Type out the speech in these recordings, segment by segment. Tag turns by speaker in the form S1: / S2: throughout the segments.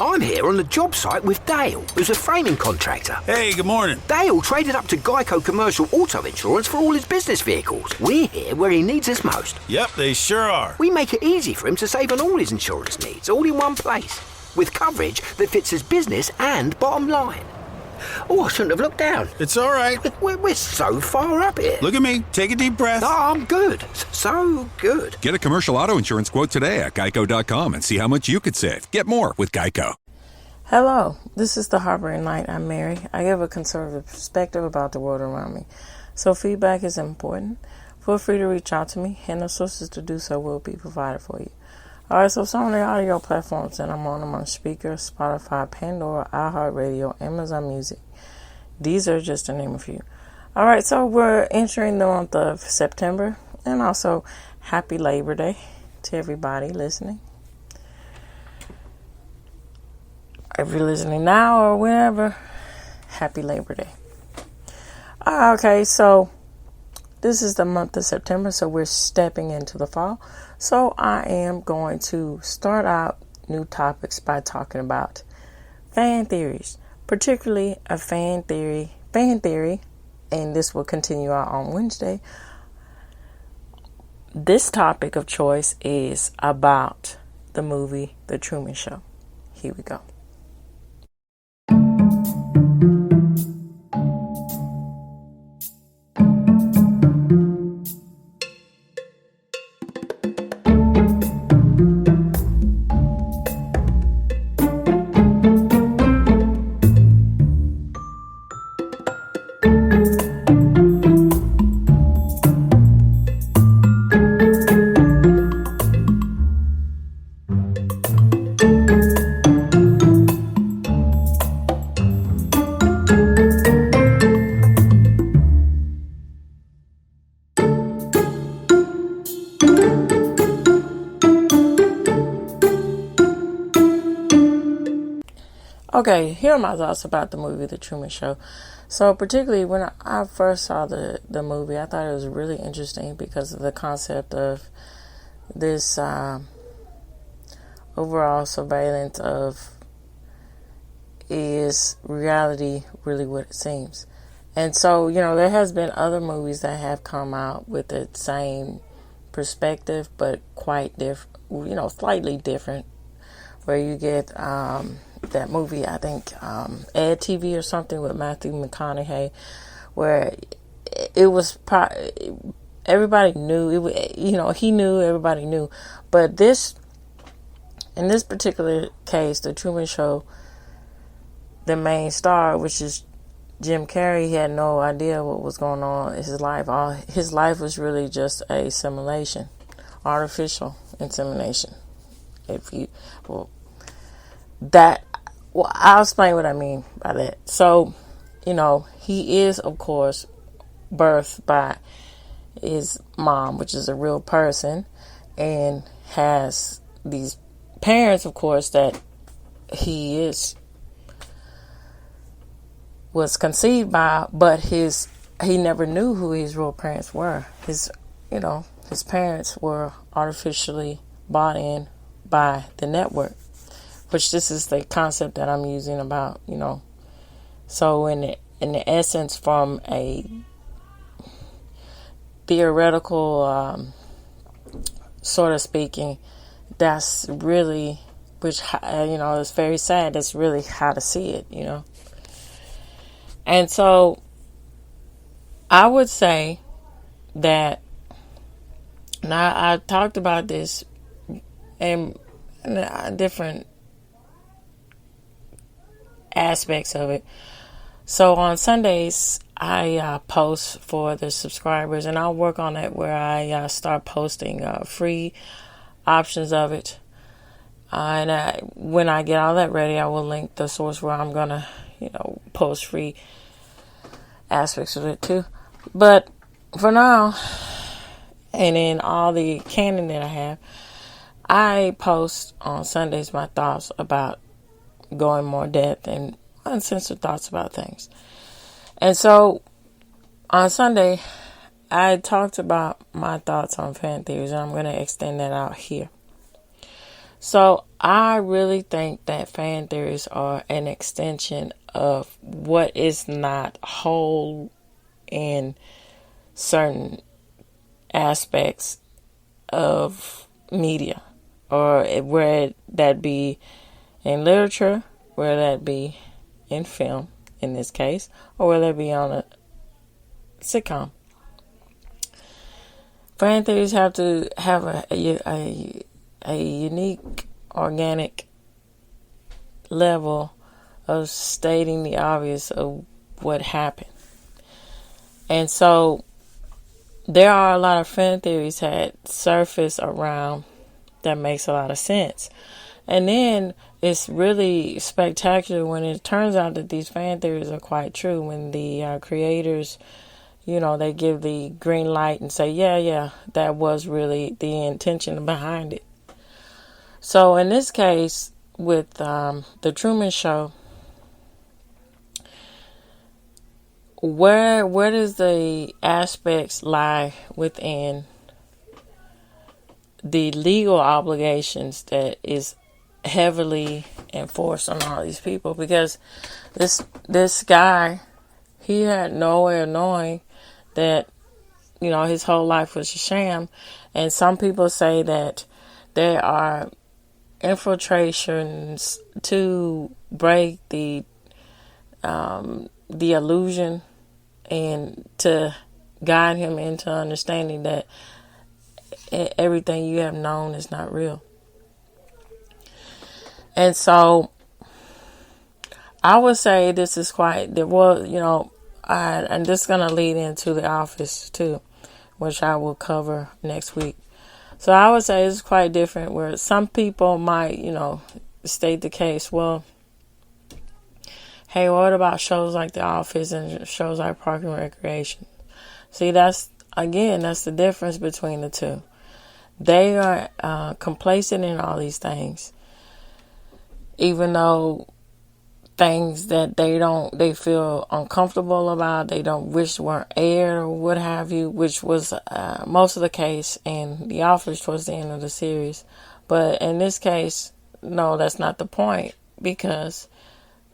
S1: I'm here on the job site with Dale, who's a framing contractor.
S2: Hey, good morning.
S1: Dale traded up to Geico Commercial Auto Insurance for all his business vehicles. We're here where he needs us most.
S2: Yep, they sure are.
S1: We make it easy for him to save on all his insurance needs, all in one place, with coverage that fits his business and bottom line. Oh, I shouldn't have looked down.
S2: It's all right.
S1: We're so far up here.
S2: Look at me. Take a deep breath.
S1: Oh, I'm good. So good.
S3: Get a commercial auto insurance quote today at geico.com and see how much you could save. Get more with Geico.
S4: Hello, this is the Harboring Light. I'm Mary. I give a conservative perspective about the world around me. So feedback is important. Feel free to reach out to me, and the sources to do so will be provided for you. Alright, so some of the audio platforms that I'm on Speaker, Spotify, Pandora, iHeartRadio, Amazon Music. These are just to name a few. Alright, so we're entering the month of September, and also happy Labor Day to everybody listening. If you're listening now or whenever, happy Labor Day. Okay, so this is the month of September, so we're stepping into the fall. So I am going to start out new topics by talking about fan theories, particularly a fan theory, and this will continue out on Wednesday. This topic of choice is about the movie The Truman Show. Here we go. Okay, here are my thoughts about the movie The Truman Show. So particularly when I first saw the movie, I thought it was really interesting because of the concept of this overall surveillance of, is reality really what it seems? And so, there has been other movies that have come out with the same perspective, but quite different, slightly different, where you get that movie, I think, Ed TV or something with Matthew McConaughey, where it was everybody knew he knew, everybody knew, but in this particular case, The Truman Show, the main star, which is Jim Carrey, he had no idea what was going on in his life. His life was really just a simulation, artificial insemination. I'll explain what I mean by that. So, he is, of course, birthed by his mom, which is a real person, and has these parents, of course, that he was conceived by, but he never knew who his real parents were. His parents were artificially bought in by the network, which this is the concept that I'm using about, so in the essence, from a theoretical sort of speaking, that's really, which, it's very sad, that's really how to see it, And so I would say that, now I talked about this in different aspects of it. So on Sundays, I post for the subscribers, and I'll work on it where I start posting free options of it. When I get all that ready, I will link the source where I'm going to, post free aspects of it too. But for now, and in all the canon that I have, I post on Sundays my thoughts about going more depth and uncensored thoughts about things. And so on Sunday, I talked about my thoughts on fan theories, and I'm going to extend that out here. So I really think that fan theories are an extension of what is not whole in certain aspects of media, or where that be in literature, where that be in film in this case, or whether that be on a sitcom. Fan theories have to have a unique, organic level of stating the obvious of what happened. And so there are a lot of fan theories that surface around that makes a lot of sense. And then it's really spectacular when it turns out that these fan theories are quite true, when the creators, they give the green light and say, yeah, that was really the intention behind it. So in this case, with the Truman Show, where does the aspects lie within the legal obligations that is heavily enforced on all these people? Because this guy, he had no way of knowing that his whole life was a sham. And some people say that there are infiltrations to break the illusion and to guide him into understanding that everything you have known is not real. And so I would say this is quite, and this is going to lead into The Office too, which I will cover next week. So I would say it's quite different, where some people might, state the case, well, hey, what about shows like The Office and shows like Park and Recreation? See, that's the difference between the two. They are complacent in all these things, even though things that they feel uncomfortable about, they don't wish weren't aired or what have you, which was most of the case in The Office towards the end of the series. But in this case, no, that's not the point, because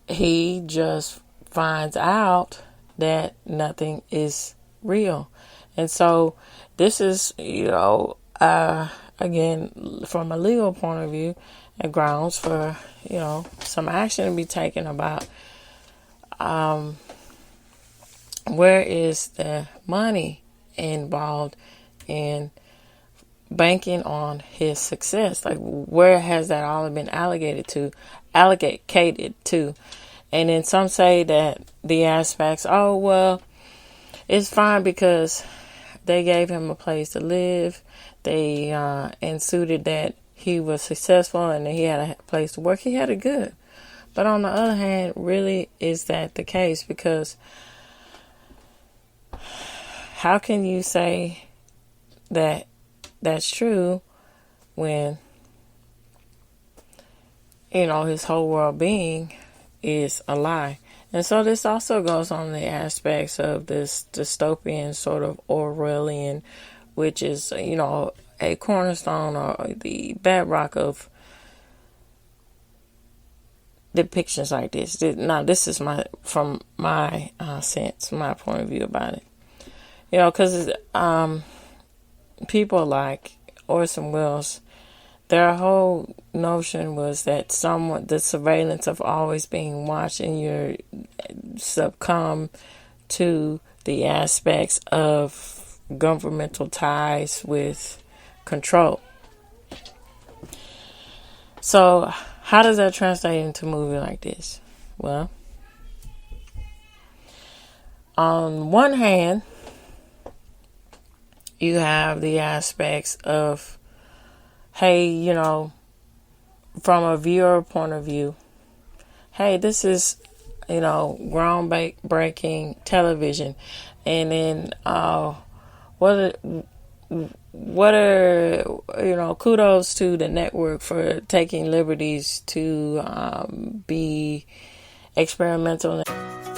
S4: he just finds out that nothing is real. And so this is, again, from a legal point of view, and grounds for, some action to be taken about where is the money involved in banking on his success. Like, where has that all been allocated to? And then some say that the aspects, oh, well, it's fine because they gave him a place to live. They ensured that he was successful and that he had a place to work. He had it good. But on the other hand, really, is that the case? Because how can you say that that's true when, his whole world being is a lie? And so this also goes on the aspects of this dystopian sort of Orwellian, which is, a cornerstone or the bedrock of depictions like this. Now, this is from my sense, my point of view about it. Because people like Orson Welles, their whole notion was that the surveillance of always being watched, and you succumb to the aspects of governmental ties with control. So how does that translate into a movie like this? Well, on one hand, you have the aspects of, hey, from a viewer point of view, hey, this is, groundbreaking television. And then what are kudos to the network for taking liberties to be experimental.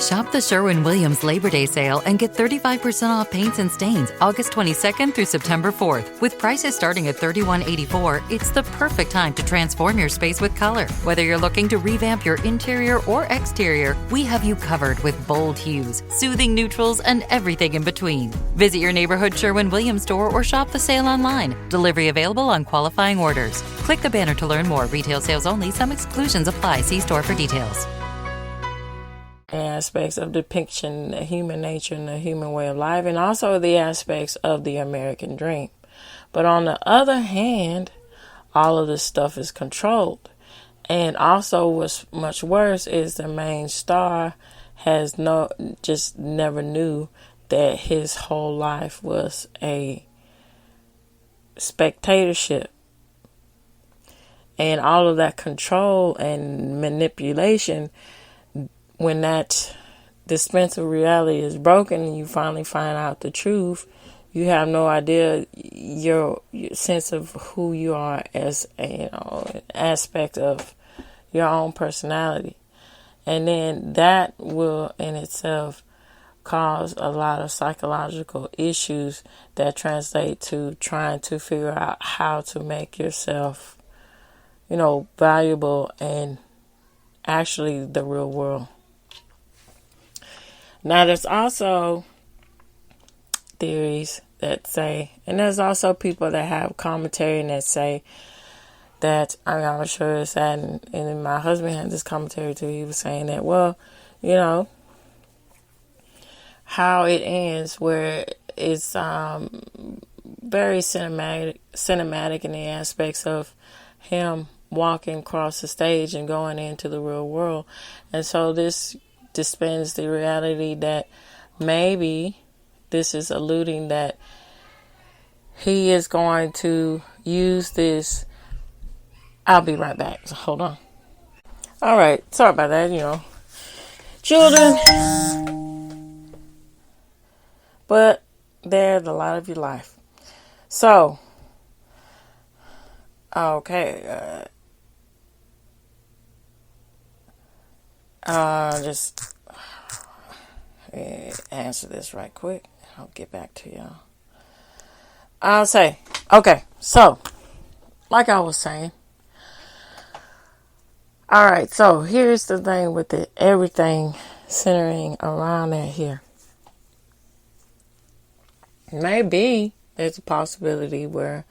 S5: Shop the Sherwin-Williams Labor Day sale and get 35% off paints and stains August 22nd through September 4th. With prices starting at $31.84, it's the perfect time to transform your space with color. Whether you're looking to revamp your interior or exterior, we have you covered with bold hues, soothing neutrals, and everything in between. Visit your neighborhood Sherwin-Williams store or shop the sale online. Delivery available on qualifying orders. Click the banner to learn more. Retail sales only. Some exclusions apply. See store for details.
S4: Aspects of depiction of human nature and the human way of life, and also the aspects of the American dream. But on the other hand, all of this stuff is controlled. And also what's much worse is the main star just never knew that his whole life was a spectatorship. And all of that control and manipulation, when that dispensable reality is broken and you finally find out the truth, you have no idea your sense of who you are as an aspect of your own personality. And then that will in itself cause a lot of psychological issues that translate to trying to figure out how to make yourself, valuable and actually the real world. Now, there's also theories that say, and there's also people that have commentary and that say that, I'm not sure it's that, and my husband had this commentary too. He was saying that, how it ends, where it's very cinematic in the aspects of him walking across the stage and going into the real world. And so this dispels the reality that maybe this is alluding that he is going to use this. I'll be right back. So hold on. All right. Sorry about that, children. But they're the light of your life. So, okay. Just answer this right quick. I'll get back to y'all. I'll say, okay, so, like I was saying, all right, so here's the thing with everything centering around that here. Maybe there's a possibility where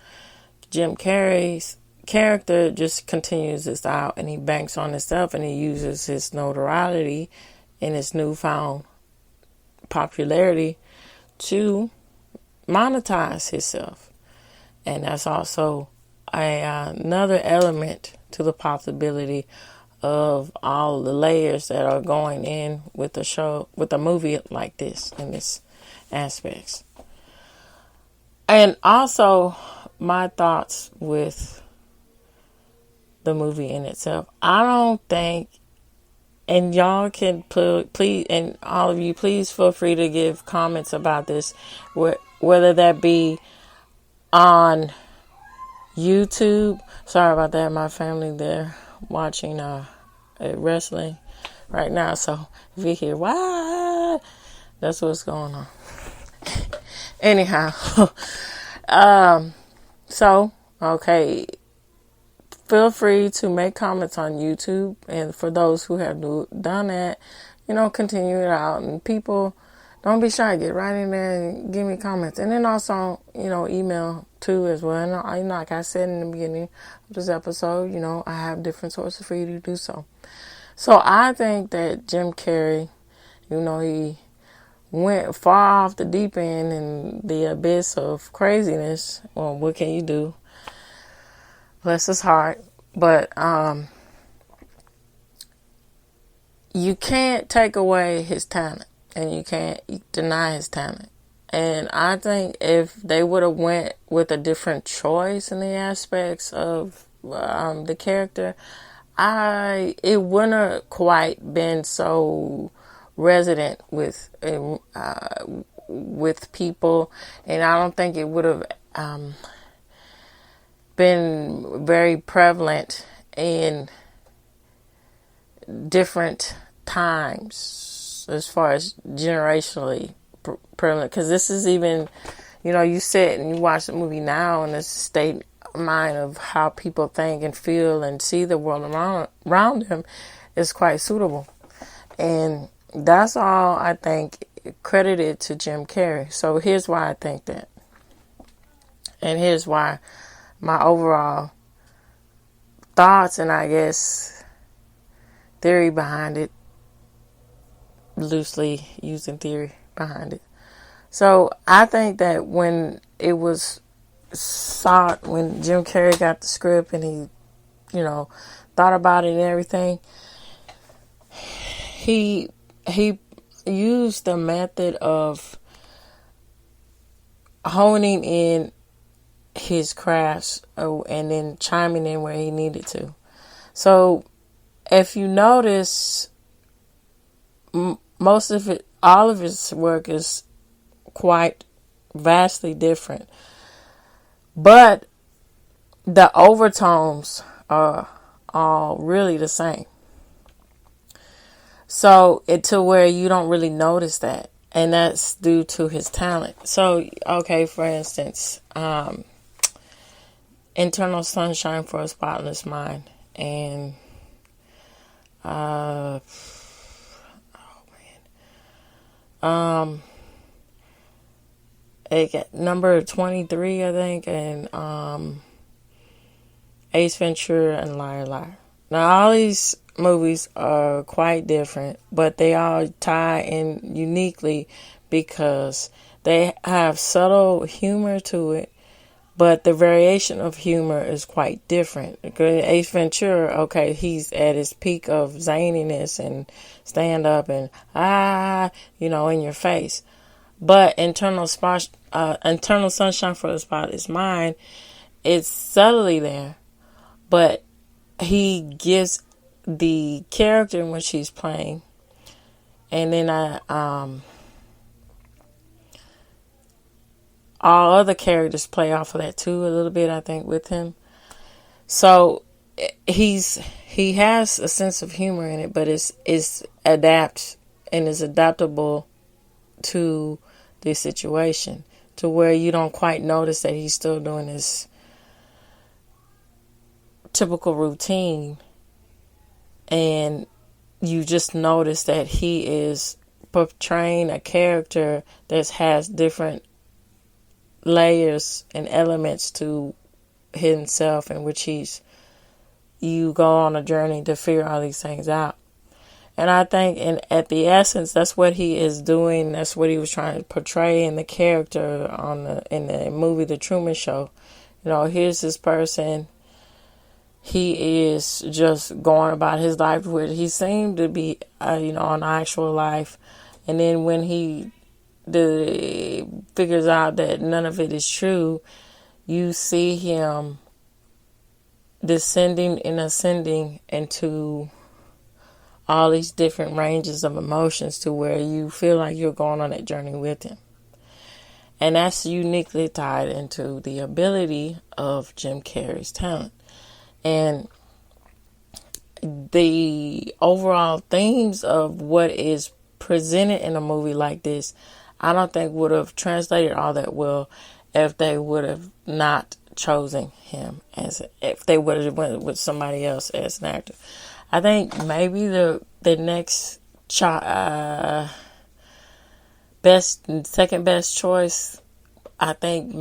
S4: Jim Carrey's character just continues this out and he banks on himself and he uses his notoriety and his newfound popularity to monetize himself. And that's also another element to the possibility of all the layers that are going in with a show, with a movie like this in this aspects. And also my thoughts with the movie in itself. I don't think, and y'all can please, and all of you, please feel free to give comments about this, whether that be on YouTube. Sorry about that. My family, they're watching wrestling right now. So if you hear, what? That's what's going on. Anyhow, so, okay, feel free to make comments on YouTube. And for those who have done that, continue it out. And people, don't be shy. Get right in there and give me comments. And then also, email too as well. And like I said in the beginning of this episode, I have different sources for you to do so. So I think that Jim Carrey, he went far off the deep end in the abyss of craziness. Well, what can you do? Bless his heart. But you can't take away his talent, and you can't deny his talent. And I think if they would have went with a different choice in the aspects of the character, it wouldn't have quite been so resident with people, and I don't think it would have been very prevalent in different times as far as generationally prevalent. Because this is even, you sit and you watch the movie now, and it's a state of mind of how people think and feel and see the world around them is quite suitable. And that's all I think credited to Jim Carrey. So here's why I think that. And here's why my overall thoughts and I guess theory behind it, loosely using theory behind it. So I think that when it was sought, when Jim Carrey got the script and he, thought about it and everything, he used the method of honing in his crafts and then chiming in where he needed to. So if you notice, most of it, all of his work is quite vastly different, but the overtones are all really the same. So to where you don't really notice that, and that's due to his talent. So, okay, for instance, Eternal Sunshine for a Spotless Mind, and it got number 23, I think, and Ace Ventura and Liar Liar. Now, all these movies are quite different, but they all tie in uniquely because they have subtle humor to it, but the variation of humor is quite different. Ace Ventura, okay, he's at his peak of zaniness and stand up and in your face. But Eternal Sunshine for the Spotless Mind, it's subtly there, but he gives the character in which he's playing, and then all other characters play off of that too a little bit, I think, with him. So he has a sense of humor in it, but it's adaptable to the situation, to where you don't quite notice that he's still doing his typical routine, and you just notice that he is portraying a character that has different layers and elements to himself, in which you go on a journey to figure all these things out. And I think at the essence, that's what he is doing. That's what he was trying to portray in the character in the movie The Truman Show. Here's this person. He is just going about his life where he seemed to be, on actual life. And then when he figures out that none of it is true, you see him descending and ascending into all these different ranges of emotions, to where you feel like you're going on that journey with him. And that's uniquely tied into the ability of Jim Carrey's talent. And the overall themes of what is presented in a movie like this, I don't think would have translated all that well if they would have not chosen him, if they would have went with somebody else as an actor. I think maybe the next second best choice, I think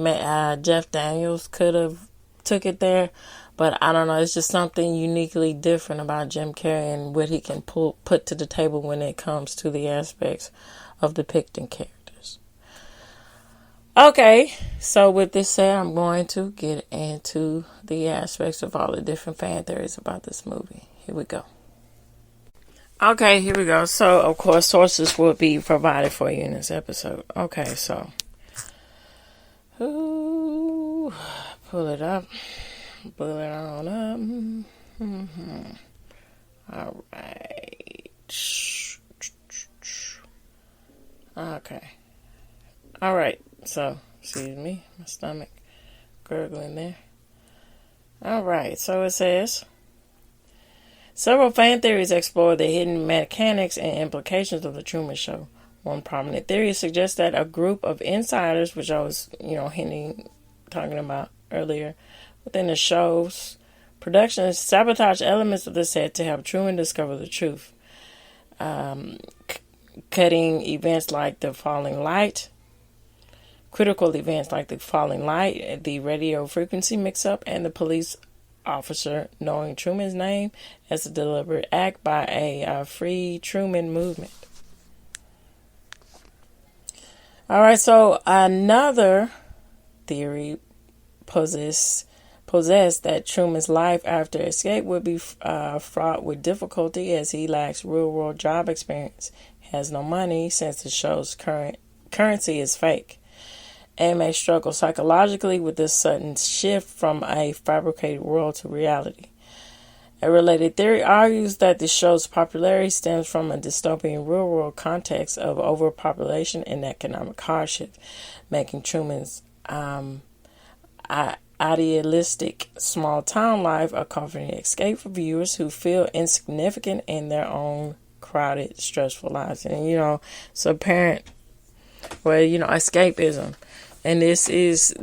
S4: Jeff Daniels could have took it there. But I don't know, it's just something uniquely different about Jim Carrey and what he can put to the table when it comes to the aspects of depicting characters. Okay, so with this said, I'm going to get into the aspects of all the different fan theories about this movie. Here we go. Okay, here we go. So, of course, sources will be provided for you in this episode. Okay, so. Pull it up. Pull it on up. Mm-hmm. All right. Okay. All right. So, excuse me. My stomach gurgling there. All right. So it says, Several fan theories explore the hidden mechanics and implications of the Truman Show. One prominent theory suggests that a group of insiders, which I was, talking about earlier, within the show's production, sabotage elements of the set to help Truman discover the truth. Cutting events like the falling light, critical events like the falling light, the radio frequency mix-up, and the police officer knowing Truman's name as a deliberate act by a free Truman movement. All right, so another theory possessed that Truman's life after escape would be fraught with difficulty as he lacks real-world job experience, has no money since the show's currency is fake, and may struggle psychologically with this sudden shift from a fabricated world to reality. A related theory argues that the show's popularity stems from a dystopian real-world context of overpopulation and economic hardship, making Truman's idealistic small-town life a comforting escape for viewers who feel insignificant in their own crowded, stressful lives. And, it's apparent, escapism. And this is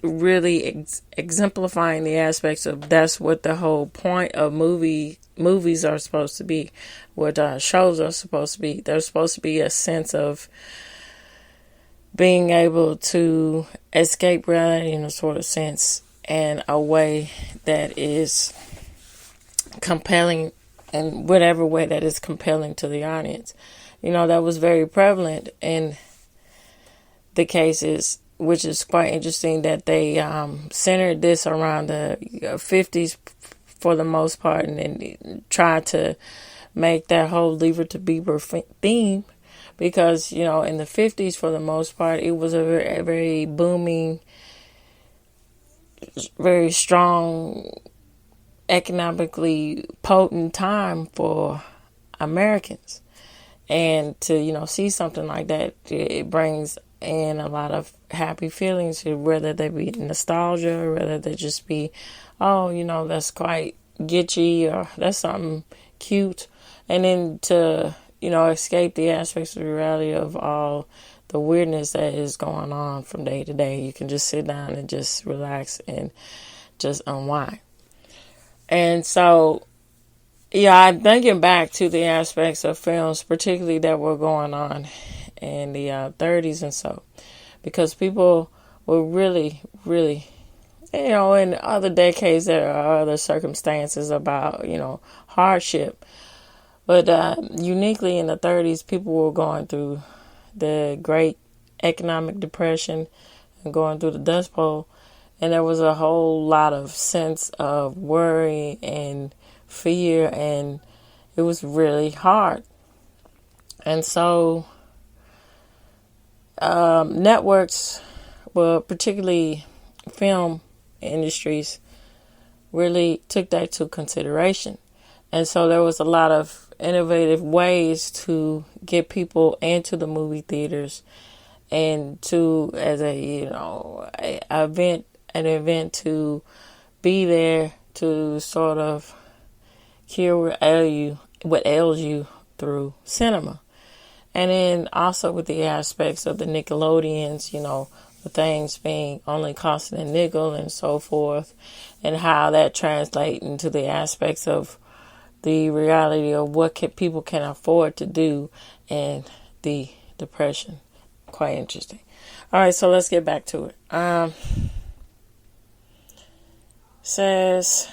S4: really exemplifying the aspects of that's what the whole point of movies are supposed to be, what shows are supposed to be. There's supposed to be a sense of being able to escape reality in a sort of sense, and a way that is compelling, in whatever way that is compelling to the audience. That was very prevalent in the cases, which is quite interesting that they centered this around the 50s for the most part, and then tried to make that whole Leave It to Beaver theme, because, in the 50s for the most part, it was a very, very booming, very strong, economically potent time for Americans. And to, see something like that, it brings in a lot of happy feelings, whether they be nostalgia or whether they just be, that's quite gitchy, or that's something cute. And then to, escape the aspects of the reality of all the weirdness that is going on from day to day. You can just sit down and just relax and just unwind. And so, I'm thinking back to the aspects of films, particularly that were going on in the 30s and so, because people were really, really, in other decades there are other circumstances about, hardship. But uniquely in the 30s, people were going through the Great Economic Depression and going through the Dust Bowl. And there was a whole lot of sense of worry and fear, and it was really hard. And so networks, well, particularly film industries, really took that to consideration. And so there was a lot of innovative ways to get people into the movie theaters, and to, as an event to be there to sort of cure what ails you through cinema. And then also with the aspects of the Nickelodeons, the things being only costing a nickel and so forth, and how that translates into the aspects of the reality of what people can afford to do, and the depression. Quite interesting. All right, so let's get back to it. Says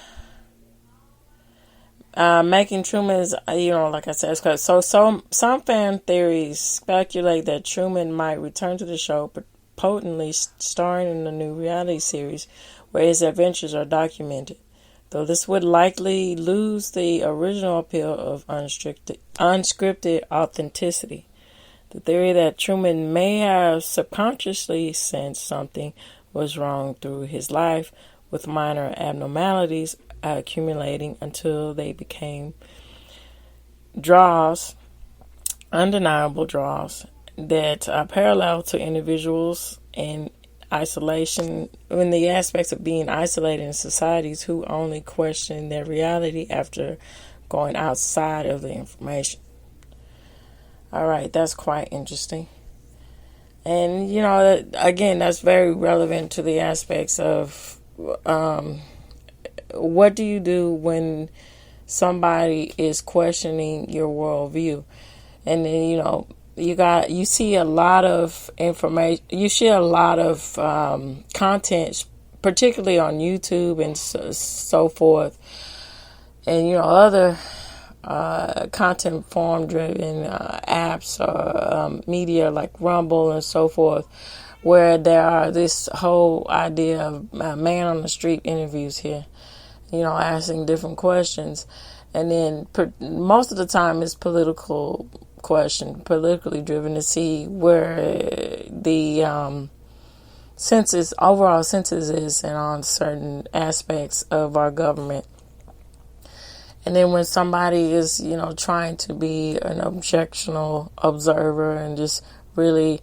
S4: making Truman's, like I said, so some fan theories speculate that Truman might return to the show, but potently starring in a new reality series where his adventures are documented, though this would likely lose the original appeal of unscripted authenticity. The theory that Truman may have subconsciously sensed something was wrong through his life, with minor abnormalities accumulating until they became undeniable draws that are parallel to individuals, and isolation, in the aspects of being isolated in societies who only question their reality after going outside of the information. All right, that's quite interesting. And, again, that's very relevant to the aspects of what do you do when somebody is questioning your worldview? And then, you see a lot of information, you share a lot of content, particularly on YouTube and so forth, and other content form driven apps or media like Rumble and so forth, where there are this whole idea of man on the street interviews here, asking different questions, and then most of the time it's politically driven, to see where the overall census is and on certain aspects of our government. And then when somebody is, trying to be an objectional observer and just really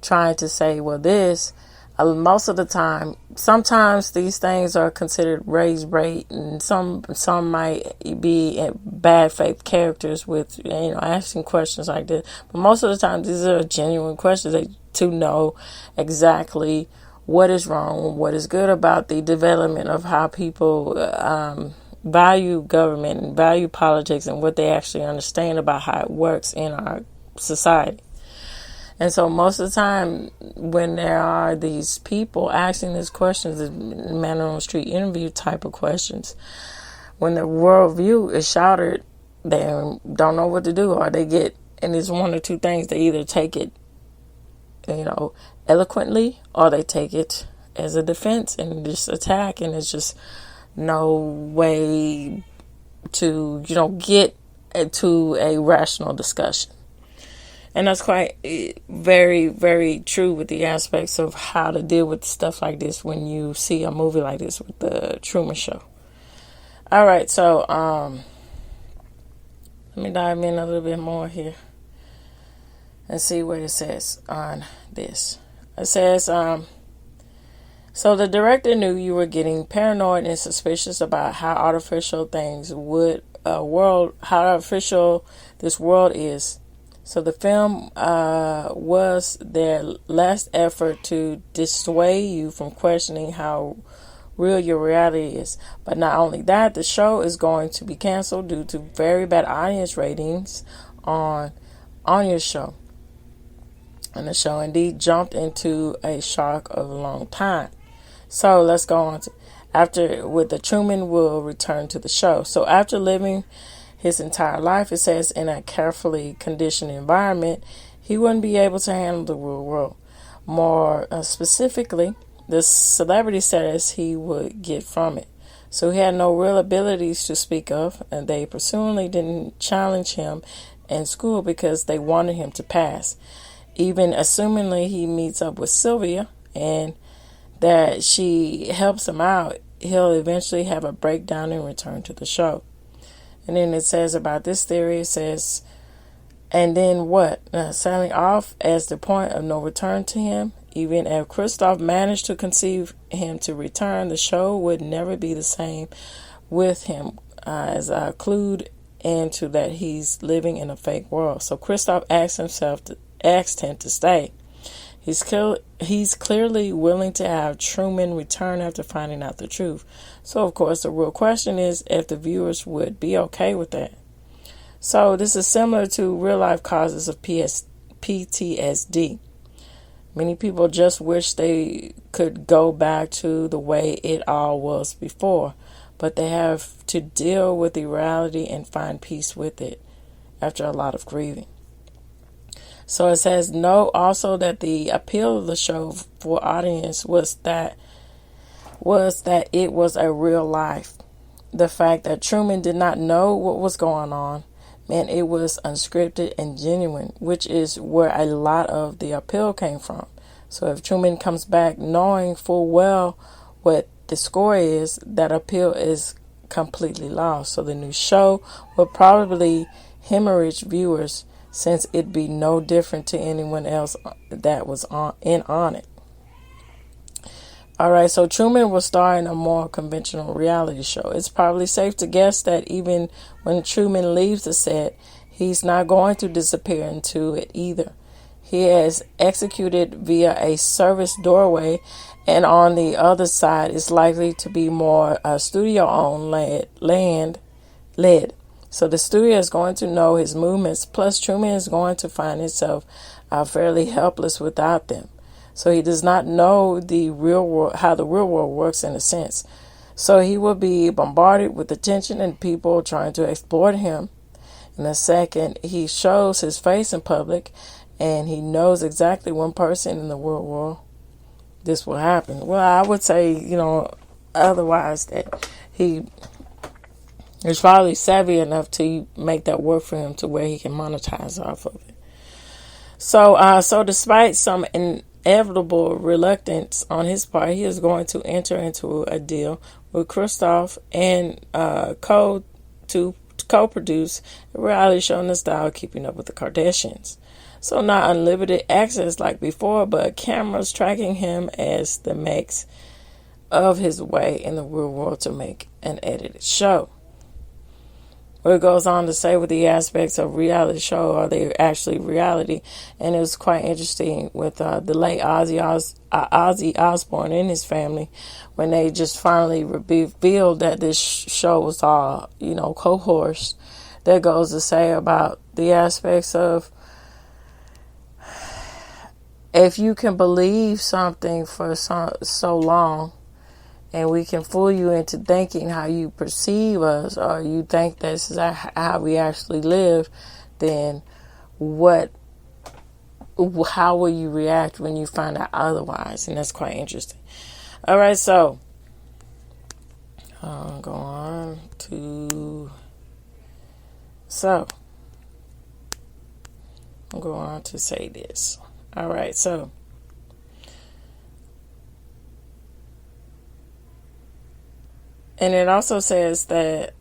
S4: trying to say, well, this, most of the time, sometimes these things are considered raised bait, and some might be bad faith characters with, asking questions like this. But most of the time, these are genuine questions to know exactly what is wrong, what is good about the development of how people value government and value politics, and what they actually understand about how it works in our society. And so most of the time when there are these people asking these questions, the man on the street interview type of questions, when the worldview is shattered, they don't know what to do, or they get, and it's one or two things, they either take it, eloquently, or they take it as a defense and just attack, and it's just no way to, get to a rational discussion. And that's quite very, very true with the aspects of how to deal with stuff like this when you see a movie like this with the Truman Show. All right, so let me dive in a little bit more here and see what it says on this. It says, so the director knew you were getting paranoid and suspicious about how artificial this world is. So the film was their last effort to dissuade you from questioning how real your reality is. But not only that, the show is going to be canceled due to very bad audience ratings on your show. And the show indeed jumped into a shock of a long time. So let's go on to the Truman will return to the show. So after living his entire life, it says, in a carefully conditioned environment, he wouldn't be able to handle the real world. More specifically, the celebrity status he would get from it. So he had no real abilities to speak of, and they presumably didn't challenge him in school because they wanted him to pass. Even assumingly he meets up with Sylvia and that she helps him out, he'll eventually have a breakdown and return to the show. And then it says about this theory, it says, and then what? Sailing off as the point of no return to him. Even if Christoph managed to conceive him to return, the show would never be the same with him, as I clued into that he's living in a fake world. So Christoph asked him to stay. He's clearly willing to have Truman return after finding out the truth. So, of course, the real question is if the viewers would be okay with that. So, this is similar to real-life causes of PTSD. Many people just wish they could go back to the way it all was before, but they have to deal with the reality and find peace with it after a lot of grieving. So it says, note also that the appeal of the show for audience was that it was a real life. The fact that Truman did not know what was going on meant it was unscripted and genuine, which is where a lot of the appeal came from. So if Truman comes back knowing full well what the score is, that appeal is completely lost. So the new show will probably hemorrhage viewers, since it'd be no different to anyone else that was on it. All right, so Truman will star in a more conventional reality show. It's probably safe to guess that even when Truman leaves the set, he's not going to disappear into it either. He has executed via a service doorway, and on the other side is likely to be more studio-owned land led. So the studio is going to know his movements, plus Truman is going to find himself fairly helpless without them. So he does not know the real world, how the real world works in a sense. So he will be bombarded with attention and people trying to exploit him. In a second, he shows his face in public, and he knows exactly one person in the real world this will happen. Well, I would say, otherwise that he is probably savvy enough to make that work for him to where he can monetize off of it. So despite some inevitable reluctance on his part, he is going to enter into a deal with Christoph and to co-produce a reality show in the style Keeping Up with the Kardashians. So not unlimited access like before, but cameras tracking him as the makes of his way in the real world to make an edited show. Where it goes on to say with the aspects of reality show, are they actually reality? And it was quite interesting with the late Ozzy Osbourne and his family when they just finally revealed that this show was all, coerced. That goes to say about the aspects of if you can believe something for so long, and we can fool you into thinking how you perceive us, or you think this is how we actually live, then how will you react when you find out otherwise? And that's quite interesting. All right, so I'll go on to say this. All right, so and it also says that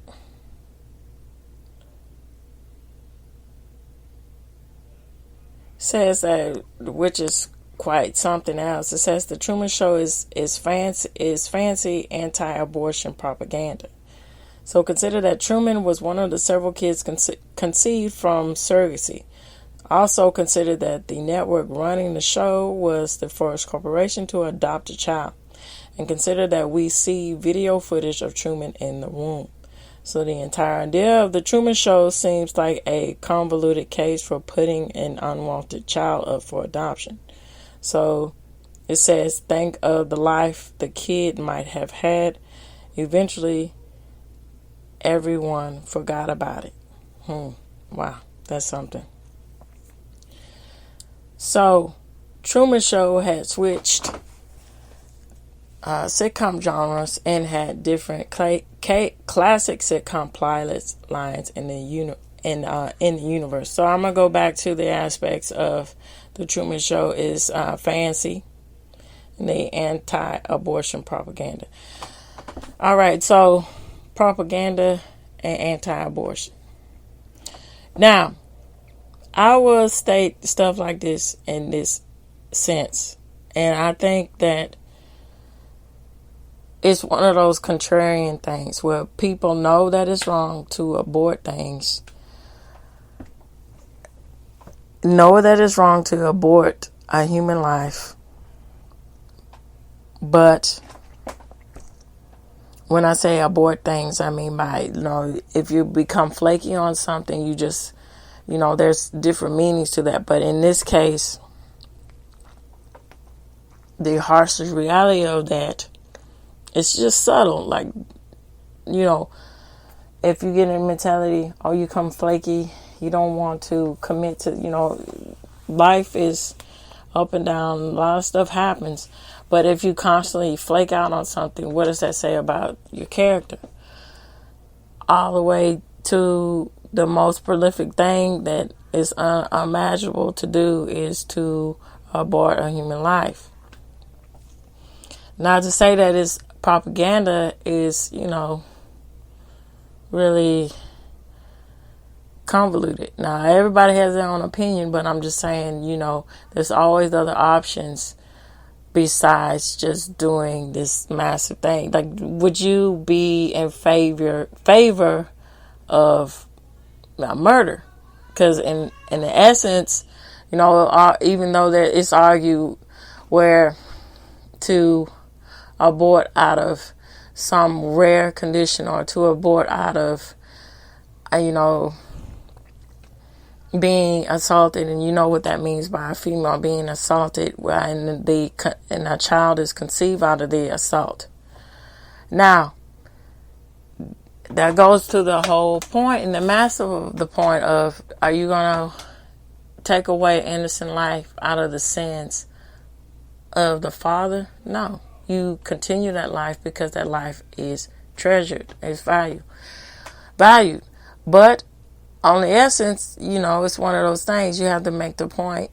S4: which is quite something else. It says the Truman Show is fancy anti-abortion propaganda. So consider that Truman was one of the several kids conceived from surrogacy. Also consider that the network running the show was the first corporation to adopt a child. And consider that we see video footage of Truman in the womb. So the entire idea of the Truman Show seems like a convoluted case for putting an unwanted child up for adoption. So it says, think of the life the kid might have had. Eventually, everyone forgot about it. Wow, that's something. So, Truman Show had switched sitcom genres and had different classic sitcom plot lines in the universe. So I'm gonna go back to the aspects of the Truman Show is fancy and the anti-abortion propaganda. All right, so propaganda and anti-abortion. Now, I will state stuff like this in this sense, and I think that it's one of those contrarian things where people know that it's wrong to abort things, know that it's wrong to abort a human life, but when I say abort things, I mean by, if you become flaky on something, you just, there's different meanings to that. But in this case, the harsh reality of that, it's just subtle. Like, if you get in a mentality, you come flaky, you don't want to commit to, life is up and down, a lot of stuff happens. But if you constantly flake out on something, what does that say about your character? All the way to the most prolific thing that is unimaginable to do is to abort a human life. Not to say that it's propaganda is, really convoluted. Now, everybody has their own opinion, but I'm just saying, there's always other options besides just doing this massive thing? Like, would you be in favor of murder? Because in the essence, you know, even though that it's argued where to abort out of some rare condition or to abort out of, you know, being assaulted, and you know what that means by a female being assaulted, and a child is conceived out of the assault. Now, that goes to the whole point and the massive of the point of, are you going to take away innocent life out of the sins of the father? No. You continue that life because that life is treasured, is valued. But on the essence, you know, it's one of those things you have to make the point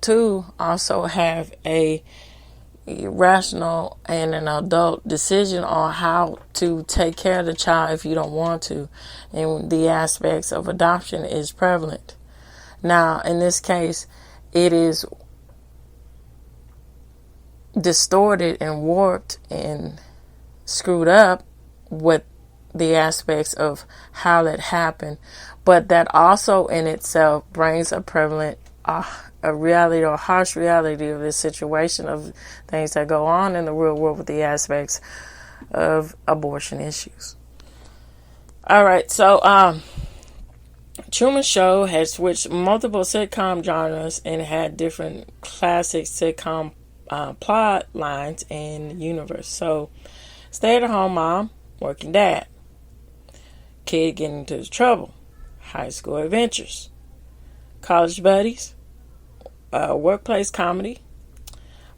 S4: to also have a rational and an adult decision on how to take care of the child if you don't want to. And the aspects of adoption is prevalent. Now, in this case, it is distorted and warped and screwed up with the aspects of how that happened, but that also in itself brings a prevalent a reality or harsh reality of this situation of things that go on in the real world with the aspects of abortion issues. All right, so Truman Show had switched multiple sitcom genres and had different classic sitcom plot lines in the universe. So, stay-at-home mom, working dad, kid getting into trouble, high school adventures, college buddies, workplace comedy,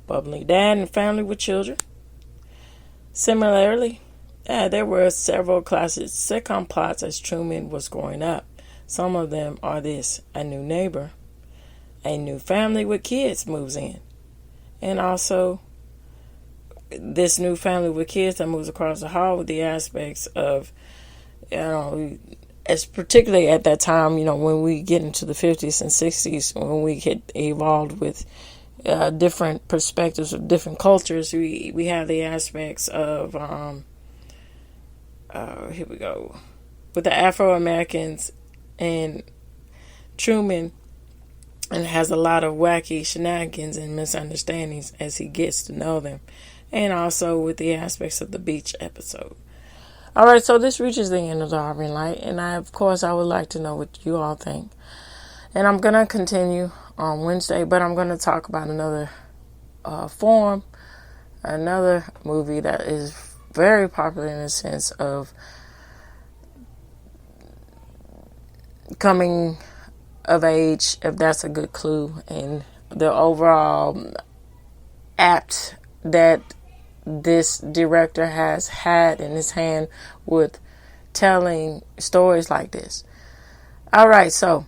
S4: bubbly dad and family with children. Similarly, there were several classic sitcom plots as Truman was growing up. Some of them are this: a new neighbor, a new family with kids moves in, and also this new family with kids that moves across the hall with the aspects of, you know, as particularly at that time, you know, when we get into the 50s and 60s, when we get evolved with different perspectives of different cultures, we have the aspects of, here we go, with the Afro-Americans and Truman, and has a lot of wacky shenanigans and misunderstandings as he gets to know them, and also with the aspects of the beach episode. All right, so this reaches the end of the Harvey Light, and of course I would like to know what you all think. And I'm going to continue on Wednesday, but I'm going to talk about another another movie that is very popular in the sense of coming of age, if that's a good clue, and the overall apt that this director has had in his hand with telling stories like this. All right, so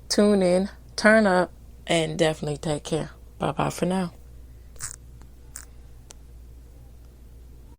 S4: tune in, turn up, and definitely take care. Bye-bye for now.